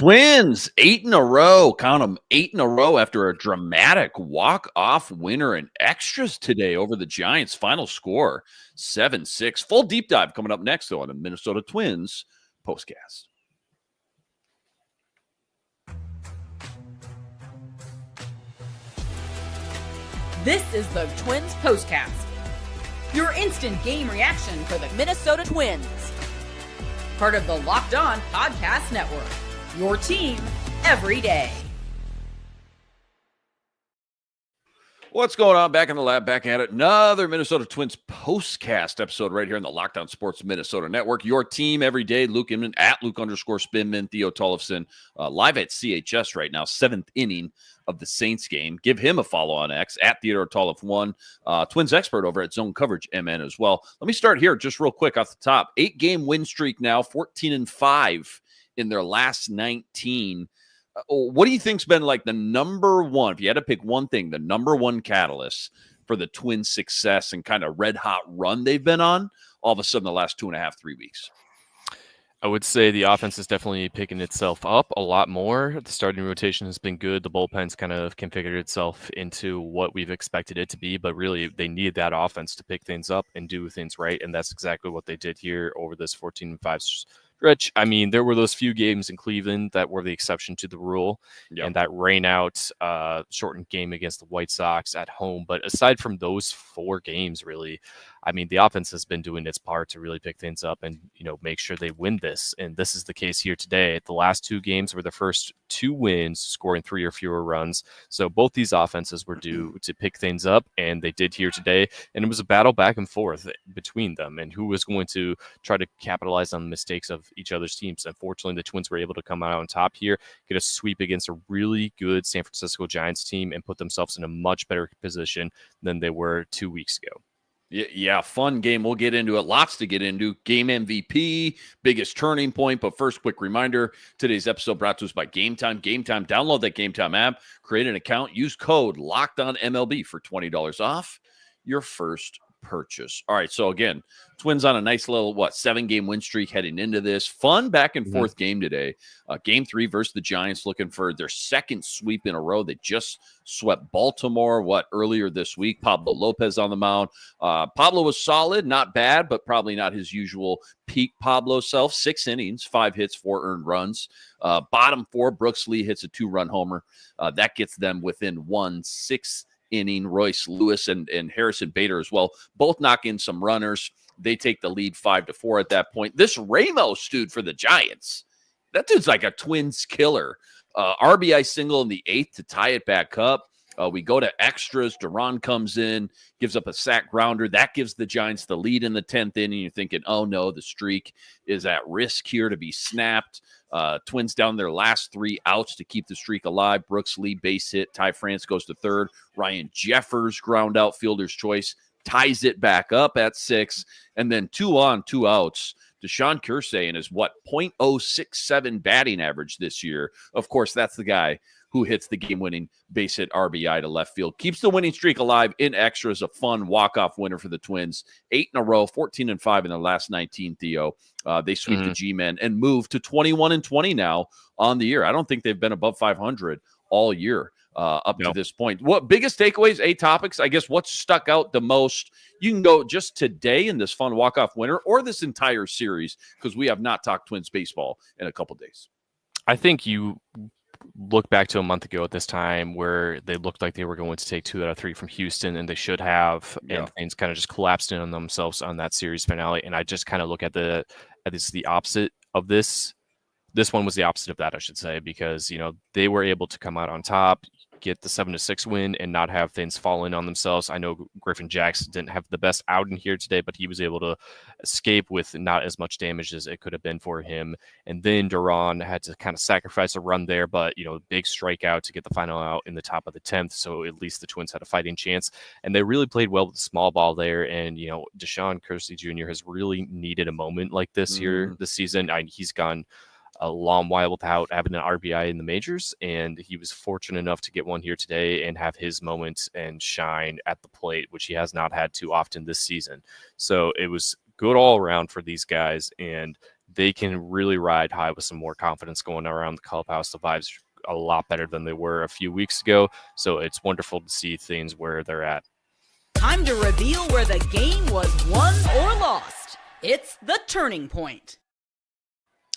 Twins, 8 in a row. Count them, 8 in a row after a dramatic walk-off winner in extras today over the Giants. Final score, 7-6. Full deep dive coming up next, though, on the Minnesota Twins postcast. This is the Twins postcast, your instant game reaction for the Minnesota Twins. Part of the Locked On Podcast Network, your team every day. What's going on? Back in the lab, back at it. Another Minnesota Twins postcast episode right here in the Locked On Sports Minnesota Network. Your team every day. Luke Inman at Luke_Spinman, Theo Tollefson, live at CHS right now, 7th inning of the Saints game. Give him a follow on X at Theodore Tollef1, Twins expert over at Zone Coverage MN as well. Let me start here just real quick off the top. 8-game win streak now, 14-5 in their last 19. What do you think's been like the number one, if you had to pick one thing, the number one catalyst for the Twins' success and kind of red hot run they've been on all of a sudden the last 2.5, 3 weeks? I would say the offense is definitely picking itself up a lot more. The starting rotation has been good. The bullpen's kind of configured itself into what we've expected it to be, but really they need that offense to pick things up and do things right, and that's exactly what they did here over this 14-5 stretch. I mean, there were those few games in Cleveland that were the exception to the rule, and that rain out shortened game against the White Sox at home. But aside from those 4 games, really, I mean, the offense has been doing its part to really pick things up and, make sure they win this. And this is the case here today. The last 2 games were the first 2 wins, scoring 3 or fewer runs. So both these offenses were due to pick things up, and they did here today. And it was a battle back and forth between them and who was going to try to capitalize on the mistakes of each other's teams. Unfortunately, the Twins were able to come out on top here, get a sweep against a really good San Francisco Giants team, and put themselves in a much better position than they were 2 weeks ago. Yeah, fun game. We'll get into it. Lots to get into. Game MVP, biggest turning point. But first, quick reminder, today's episode brought to us by Game Time. Game Time, download that Game Time app, create an account, use code LOCKEDONMLB for $20 off your first purchase. All right, so again, Twins on a nice little 7-game win streak heading into this. Fun back and forth game today. Game 3 versus the Giants, looking for their second sweep in a row. They just swept Baltimore earlier this week. Pablo Lopez on the mound. Pablo was solid, not bad, but probably not his usual peak Pablo self. 6 innings, 5 hits, 4 earned runs. Bottom 4, Brooks Lee hits a 2-run homer. That gets them within 1/6 inning. Royce Lewis and Harrison Bader as well, both knock in some runners. They take the lead 5-4 at that point. This Ramos dude for the Giants, that dude's like a Twins killer. RBI single in the 8th to tie it back up. We go to extras. Duran comes in, gives up a sack grounder. That gives the Giants the lead in the 10th inning. You're thinking, oh no, the streak is at risk here to be snapped. Twins down their last 3 outs to keep the streak alive. Brooks Lee base hit. Ty France goes to 3rd. Ryan Jeffers ground out, fielder's choice, ties it back up at 6. And then 2 on, 2 outs. Deshaun Kersey and his .067 batting average this year. Of course, that's the guy who hits the game-winning base hit RBI to left field. Keeps the winning streak alive in extras. A fun walk-off winner for the Twins. 8 in a row, 14-5 in their last 19, Theo. They sweep the G-Men and move to 21-20 now on the year. I don't think they've been above 500 all year up to this point. What biggest takeaways, topics? I guess what's stuck out the most? You can go just today in this fun walk-off winner or this entire series, because we have not talked Twins baseball in a couple days. I think you look back to a month ago at this time where they looked like they were going to take 2 out of 3 from Houston, and they should have, and things kind of just collapsed in on themselves on that series finale. And I just kind of look at the opposite of this. This one was the opposite of that, I should say, because, they were able to come out on top, get the 7-6 win, and not have things fall in on themselves. I know Griffin Jackson didn't have the best outing here today, but he was able to escape with not as much damage as it could have been for him. And then Duran had to kind of sacrifice a run there, but, big strikeout to get the final out in the top of the 10th. So at least the Twins had a fighting chance, and they really played well with the small ball there. And, Deshaun Kersey Jr. has really needed a moment like this here this season. He's gone a long while without having an RBI in the majors, and he was fortunate enough to get one here today and have his moment and shine at the plate, which he has not had too often this season. So it was good all around for these guys, and they can really ride high with some more confidence going around the clubhouse. The vibes are a lot better than they were a few weeks ago. So it's wonderful to see things where they're at. Time to reveal where the game was won or lost. It's the turning point.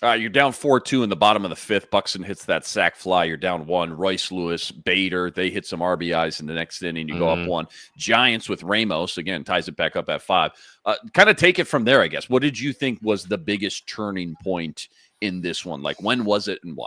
You're down 4-2 in the bottom of the fifth. Buxton hits that sack fly. You're down 1. Royce Lewis, Bader, they hit some RBIs in the next inning. You go up 1. Giants with Ramos, again, ties it back up at 5. Kind of take it from there, I guess. What did you think was the biggest turning point in this one? Like, when was it and why?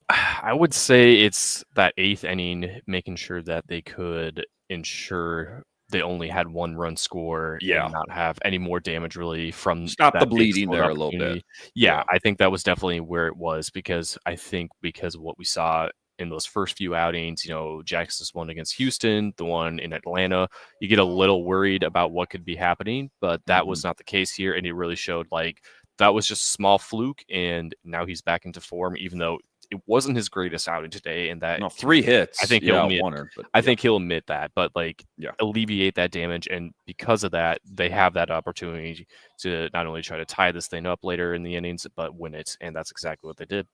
I would say it's that 8th inning, making sure that they could ensure they only had 1 run score and not have any more damage really from stop the bleeding there a little bit. Yeah, I think that was definitely where it was, because I think because of what we saw in those first few outings, Jackson's one against Houston, the one in Atlanta, you get a little worried about what could be happening, but that was not the case here. And it really showed like that was just a small fluke. And now he's back into form, even though it wasn't his greatest outing today, and that 3 hits. I think he'll admit that, but alleviate that damage, and because of that, they have that opportunity to not only try to tie this thing up later in the innings, but win it, and that's exactly what they did.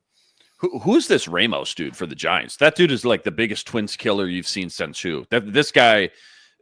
Who's this Ramos dude for the Giants? That dude is like the biggest Twins killer you've seen since who? This guy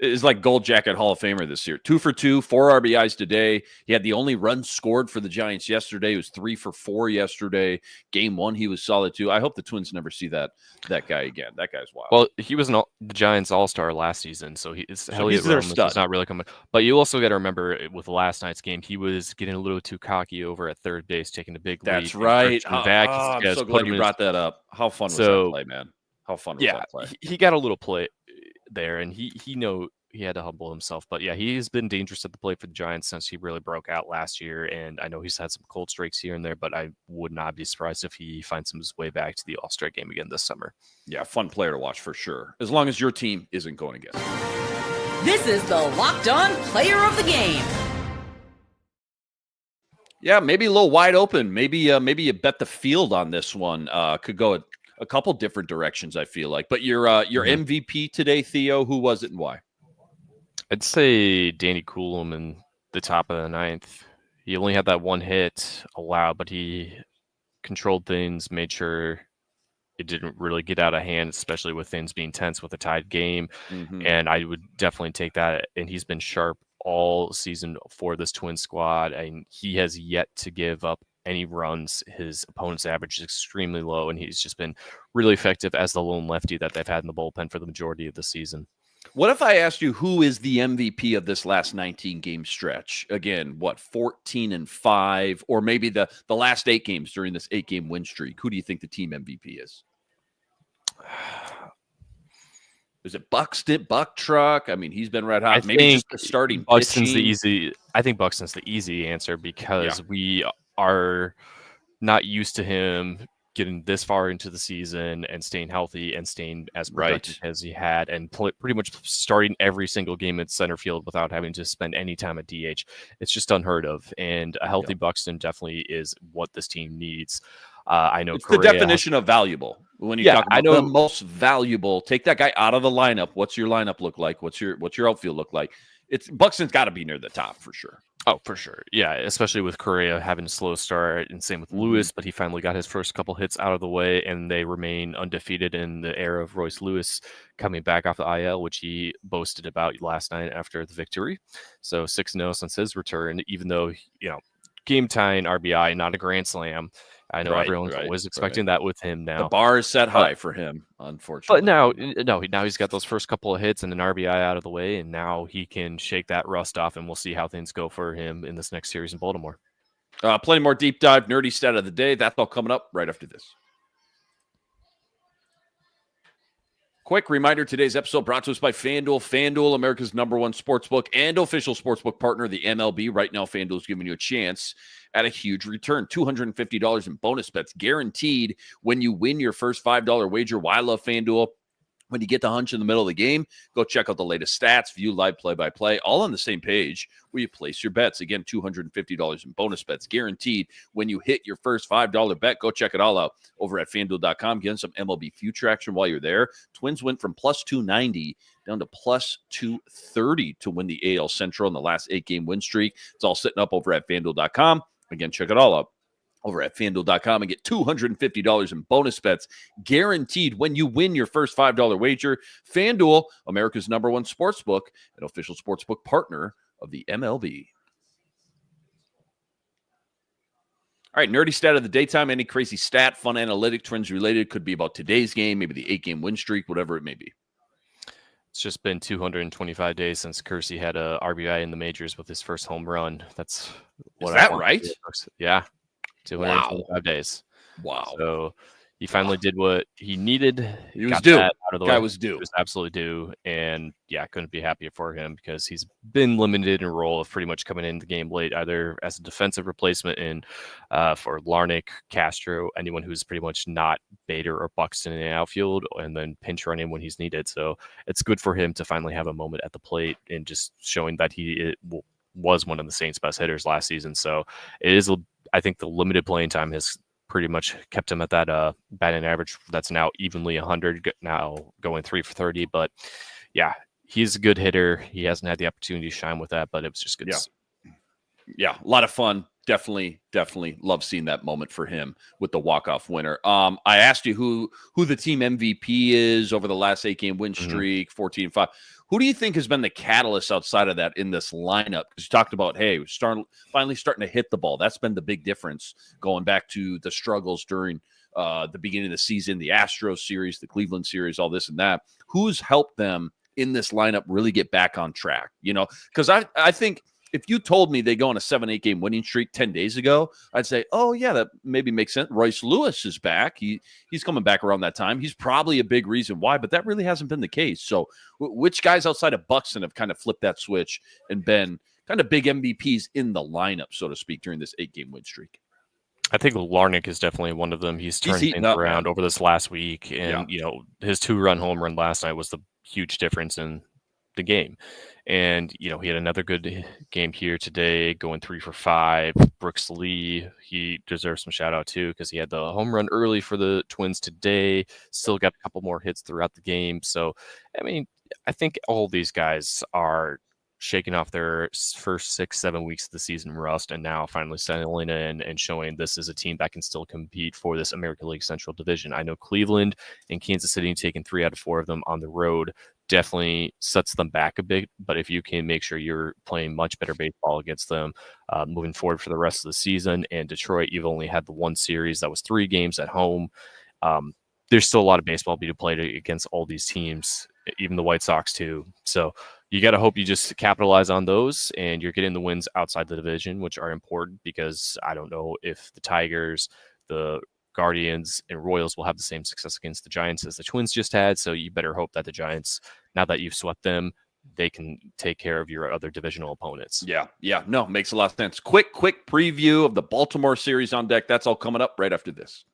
is like Gold Jacket Hall of Famer this year. 2 for 2, 4 RBIs today. He had the only run scored for the Giants yesterday. He was 3 for 4 yesterday. Game 1, he was solid too. I hope the Twins never see that guy again. That guy's wild. Well, he was the Giants All-Star last season, so he's their stud. It's not really coming. But you also got to remember with last night's game, he was getting a little too cocky over at third base, taking a big lead. That's right. I'm so glad you brought that up. How fun was that play, man? How fun was that play? He got a little play there, and he had to humble himself. But yeah, he's been dangerous at the plate for the Giants since he really broke out last year. And I know he's had some cold streaks here and there, but I would not be surprised if he finds his way back to the All-Star game again this summer. Yeah, fun player to watch for sure, as long as your team isn't going against him. This is the Locked On Player of the Game. Yeah, maybe a little wide open. Maybe you bet the field on this one. Could go a couple different directions, I feel like. But your MVP today, Theo, who was it and why? I'd say Danny Coulomb in the top of the 9th. He only had that 1 hit allowed, but he controlled things, made sure it didn't really get out of hand, especially with things being tense with a tied game. And I would definitely take that. And he's been sharp all season for this Twins squad, and he has yet to give up any runs. His opponent's average is extremely low, and he's just been really effective as the lone lefty that they've had in the bullpen for the majority of the season. What if I asked you who is the MVP of this last 19-game stretch? Again, 14-5, or maybe the last 8 games during this 8-game win streak? Who do you think the team MVP is? Is it Buxton, Buck Truck? I mean, he's been red hot. Maybe just the starting Buxton's pitching. I think Buxton's the easy answer because we are not used to him getting this far into the season and staying healthy and staying as productive as he had, and pretty much starting every single game at center field without having to spend any time at DH. It's just unheard of, and a healthy Buxton definitely is what this team needs. I know it's the definition of valuable. When you talk about the most valuable, take that guy out of the lineup. What's your lineup look like? What's your outfield look like? Buxton's got to be near the top for sure. Oh, for sure. Yeah, especially with Correa having a slow start, and same with Lewis, but he finally got his first couple hits out of the way, and they remain undefeated in the era of Royce Lewis coming back off the IL, which he boasted about last night after the victory. So 6-0 since his return, even though, game-tying RBI, not a grand slam. I know everyone was expecting that with him now. The bar is set high for him, unfortunately. But now he's got those first couple of hits and an RBI out of the way, and now he can shake that rust off, and we'll see how things go for him in this next series in Baltimore. Plenty more deep dive, nerdy stat of the day. That's all coming up right after this. Quick reminder, today's episode brought to us by FanDuel. FanDuel, America's #1 sportsbook and official sportsbook partner of the MLB. Right now, FanDuel is giving you a chance at a huge return. $250 in bonus bets guaranteed when you win your first $5 wager. Why I love FanDuel? When you get the hunch in the middle of the game, go check out the latest stats, view live play-by-play, all on the same page where you place your bets. Again, $250 in bonus bets guaranteed when you hit your first $5 bet. Go check it all out over at FanDuel.com. Get some MLB future action while you're there. Twins went from plus 290 down to plus 230 to win the AL Central in the last 8-game win streak. It's all sitting up over at FanDuel.com. Again, check it all out over at FanDuel.com and get $250 in bonus bets guaranteed when you win your first $5 wager. FanDuel, America's #1 sportsbook, an official sportsbook partner of the MLB. All right, nerdy stat of the daytime. Any crazy stat, fun analytic trends related? Could be about today's game, maybe the 8-game win streak, whatever it may be. It's just been 225 days since Kersey had a RBI in the majors with his first home run. That's what. Is that right? Yeah, 225 days. Wow. So he finally did what he needed. He was due. Out of the Guy way. was due. He was absolutely due. And yeah, couldn't be happier for him because he's been limited in a role of pretty much coming in the game late, either as a defensive replacement in for Larnick, Castro, anyone who's pretty much not Bader or Buxton in the outfield, and then pinch running when he's needed. So it's good for him to finally have a moment at the plate and just showing that he was one of the Saints' best hitters last season. So it is, I think, the limited playing time has pretty much kept him at that batting average that's now evenly 100, now going 3 for 30. But yeah, he's a good hitter. He hasn't had the opportunity to shine with that, but it was just good. Yeah, a lot of fun. Definitely love seeing that moment for him with the walk-off winner. I asked you who the team MVP is over the last 8-game win streak, 14-5. Who do you think has been the catalyst outside of that in this lineup? Because you talked about, hey, finally starting to hit the ball. That's been the big difference going back to the struggles during the beginning of the season, the Astros series, the Cleveland series, all this and that. Who's helped them in this lineup really get back on track? You know, because I think if you told me they go on a 7-8 game winning streak 10 days ago, I'd say, oh, yeah, that maybe makes sense. Royce Lewis is back. He's coming back around that time. He's probably a big reason why, but that really hasn't been the case. So which guys outside of Buxton have kind of flipped that switch and been kind of big MVPs in the lineup, so to speak, during this 8-game win streak? I think Larnick is definitely one of them. He's turned things around over this last week. And, you know, his 2-run home run last night was the huge difference in the game. And, you know, he had another good game here today, going 3 for 5. Brooks Lee, he deserves some shout out too, because he had the home run early for the Twins today, still got a couple more hits throughout the game. So, I mean, I think all these guys are shaking off their first 6-7 weeks of the season rust and now finally settling in and showing this is a team that can still compete for this American League Central Division. I know Cleveland and Kansas City taking 3 out of 4 of them on the road definitely sets them back a bit, but if you can make sure you're playing much better baseball against them moving forward for the rest of the season, and Detroit, you've only had the one series that was 3 games at home. There's still a lot of baseball to be played against all these teams, even the White Sox too. So you got to hope you just capitalize on those and you're getting the wins outside the division, which are important, because I don't know if the Tigers, the Guardians, and Royals will have the same success against the Giants as the Twins just had. So you better hope that the Giants, now that you've swept them, they can take care of your other divisional opponents. Yeah. No, makes a lot of sense. Quick preview of the Baltimore series on deck. That's all coming up right after this.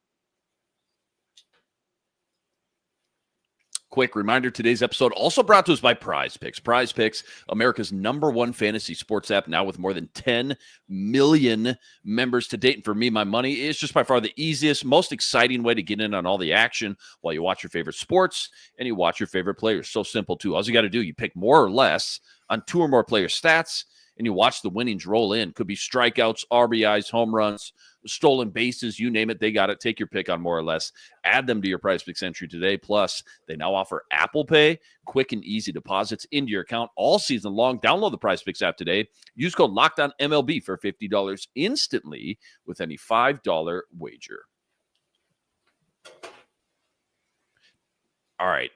Quick reminder, today's episode also brought to us by Prize Picks. Prize Picks, America's #1 fantasy sports app, now with more than 10 million members to date. And for me, my money is just by far the easiest, most exciting way to get in on all the action while you watch your favorite sports and you watch your favorite players. So simple, too. All you got to do, you pick more or less on 2 or more player stats, and you watch the winnings roll in. Could be strikeouts, RBIs, home runs, stolen bases, you name it, they got it. Take your pick on more or less. Add them to your Prize Picks entry today. Plus, they now offer Apple Pay, quick and easy deposits into your account all season long. Download the Prize Picks app today. Use code LOCKEDONMLB for $50 instantly with any $5 wager. All right,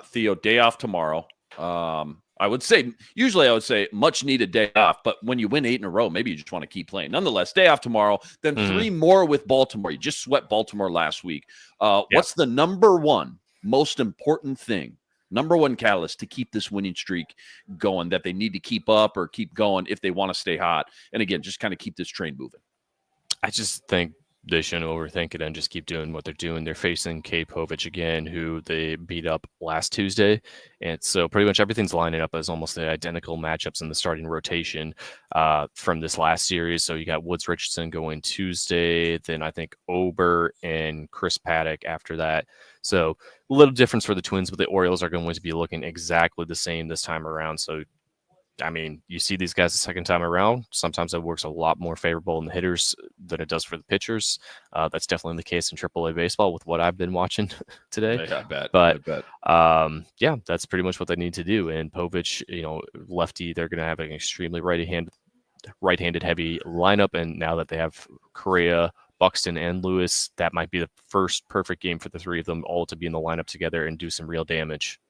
Theo, day off tomorrow. Usually I would say much needed day off, but when you win 8 in a row, maybe you just want to keep playing. Nonetheless, day off tomorrow, then 3 more with Baltimore. You just swept Baltimore last week. What's the #1 most important thing, #1 catalyst to keep this winning streak going that they need to keep up or keep going if they want to stay hot? And again, just kind of keep this train moving. I just think they shouldn't overthink it and just keep doing what they're doing. They're facing K. Povich again, who they beat up last Tuesday. And so pretty much everything's lining up as almost the identical matchups in the starting rotation from this last series. So you got Woods Richardson going Tuesday, then I think Ober and Chris Paddock after that. So a little difference for the Twins, but the Orioles are going to be looking exactly the same this time around. So I mean, you see these guys the second time around. Sometimes it works a lot more favorable in the hitters than it does for the pitchers. That's definitely the case in AAA baseball with what I've been watching today. Yeah, I bet. But I bet. yeah, that's pretty much what they need to do. And Povich, lefty, they're going to have an extremely right-handed heavy lineup. And now that they have Correa, Buxton, and Lewis, that might be the first perfect game for the three of them all to be in the lineup together and do some real damage.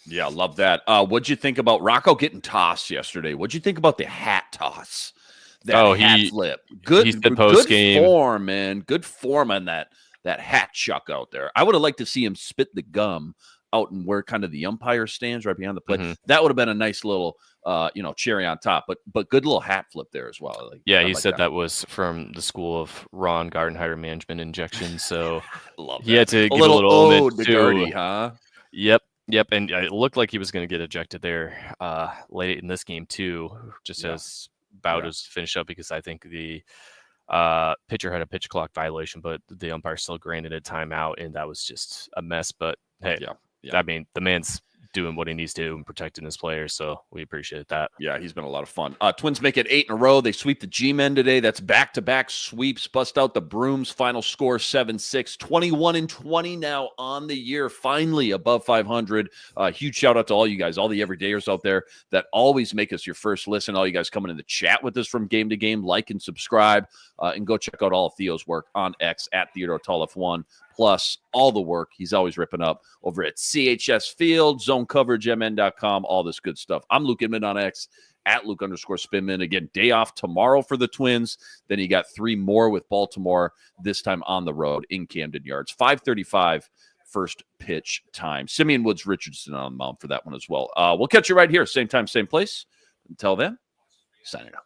Yeah, love that. What'd you think about Rocco getting tossed yesterday? What'd you think about the hat toss? That hat flip. Good form, man. Good form on that hat chuck out there. I would have liked to see him spit the gum out and where kind of the umpire stands right behind the plate. Mm-hmm. That would have been a nice little cherry on top, but good little hat flip there as well. He said that was from the school of Ron Gardenhire management injection. So love he had to give a little ode to Gardy, huh? Yep, and it looked like he was going to get ejected there late in this game too, just as Bowders finished up, because I think the pitcher had a pitch clock violation, but the umpire still granted a timeout, and that was just a mess. But hey, I mean, the man's doing what he needs to do and protecting his players, so we appreciate that. Yeah, he's been a lot of fun. Twins make it 8 in a row. They sweep the G-men today. That's back-to-back sweeps. Bust out the Brooms. Final score 7-6. 21-20 now on the year. Finally above 500. Huge shout-out to all you guys, all the everydayers out there that always make us your first listen. All you guys coming in the chat with us from game to game. Like and subscribe. And go check out all of Theo's work on X at Theodore Tollefson. Plus all the work he's always ripping up over at CHS Field, ZoneCoverageMN.com, all this good stuff. I'm Luke Inman on X, at Luke_Spinman. Again, day off tomorrow for the Twins. Then you got 3 more with Baltimore, this time on the road in Camden Yards. 5:35 first pitch time. Simeon Woods Richardson on the mound for that one as well. We'll catch you right here, same time, same place. Until then, signing out.